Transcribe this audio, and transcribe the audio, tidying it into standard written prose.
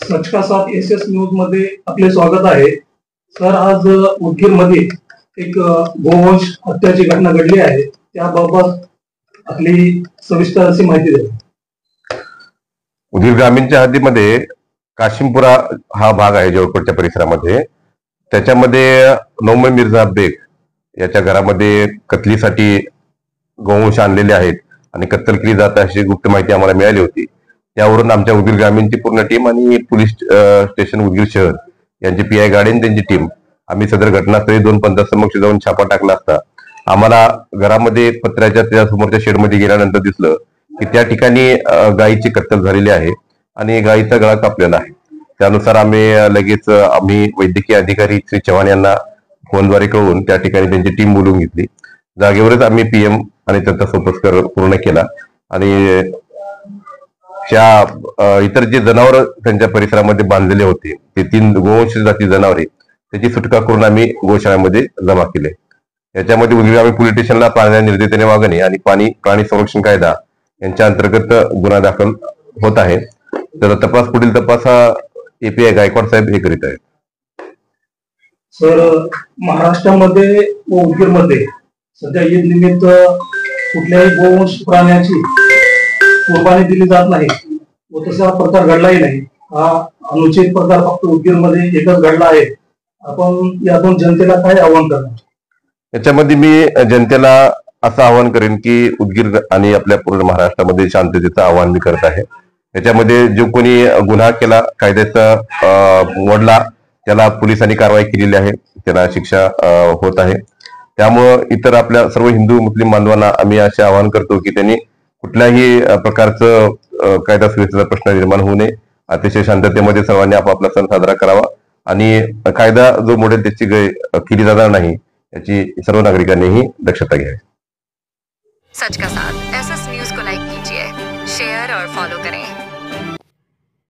सच का साथ SS news मध्ये आपले स्वागत आहे. सर, आज उदगीर मध्ये एक गोवंश हत्याची घटना घडली आहे. त्याबाबत आपली सविस्तर अशी माहिती द्या. उदगीर ग्रामीणच्या हद्दीमध्ये काशिमपुरा हा भाग आहे जवळपासच्या परिसरामध्ये. त्याच्यामध्ये नौमय मिर्झा बेग याच्या घरामध्ये कत्तलीसाठी गोवंश आणलेले आहेत आणि कत्तल केली जात अशी गुप्त माहिती आम्हाला मिळाली होती. त्यावरून आमच्या उदगीर ग्रामीणची पूर्ण टीम आणि पोलीस स्टेशन उदगीर शहर यांची PI गाडी आणि त्यांची टीम आम्ही सदर घटनास्थळी 2 पंथसमक्ष जाऊन छापा टाकला असता आम्हाला घरामध्ये पत्र्याच्या त्या समोरच्या शेडमध्ये गेल्यानंतर दिसलं की त्या ठिकाणी गायीची कत्तल झालेली आहे आणि गायीचा गळा कापलेला आहे. त्यानुसार आम्ही लगेच वैद्यकीय अधिकारी श्री चव्हाण यांना फोनद्वारे कळवून त्या ठिकाणी त्यांची टीम बोलवून घेतली. जागेवरच आम्ही PM आणि त्यांचा संपर्क पूर्ण केला आणि इतर जे जनावर त्यांच्या परिसरामध्ये बांधलेले होते ते 3 गोवंश जाती जनावरे त्याची सुटका करून आम्ही गोशाळेमध्ये जमा केले. याच्यामध्ये उदगीर ग्रामीण पोलीस स्टेशनला प्राण्यांना निर्दयतेने वागणे आणि प्राणी संरक्षण कायदा यांच्या अंतर्गत गुन्हा दाखल होत आहे. तर पुढील तपास हा API गायकवाड साहेब हे करीत आहेत. सर, महाराष्ट्रामध्ये व उदगीरमध्ये सध्या ईद निमित्त कुठल्याही गोवंश प्राण्याची कुर्बानी दिली जात नाही व तसा प्रकार घडलाही नाही. हा अनुचित प्रकार फक्त उदगीरमध्ये एकच घडला आहे. आपण यातून जनतेला काय आवाहन करणार? याच्यामध्ये मी जनतेला असं आवाहन करेन की उदगीर आणि आपल्या पूर्ण महाराष्ट्रामध्ये शांततेचं आवाहन मी करत आहे. याच्यामध्ये जो कोणी गुन्हा केला कायद्याचा मोडला त्याला पोलिसांनी कारवाई केलेली आहे, त्याला शिक्षा होत आहे. त्यामुळं इतर आपल्या सर्व हिंदू मुस्लिम बांधवांना आम्ही असे आवाहन करतो की त्यांनी कुठल्याही प्रकारचं कायदा सुव्यवस्थेचा प्रश्न निर्माण होऊ नये. अतिशय शांततेमध्ये सर्वांनी आपापला सण साजरा करावा आणि कायदा जो मोडेल त्याची केली जाणार नाही याची सर्व नागरिकांनीही दक्षता घ्यावी. सच का साथ SS न्यूज को लाइक कीजिए, शेयर और फॉलो करें.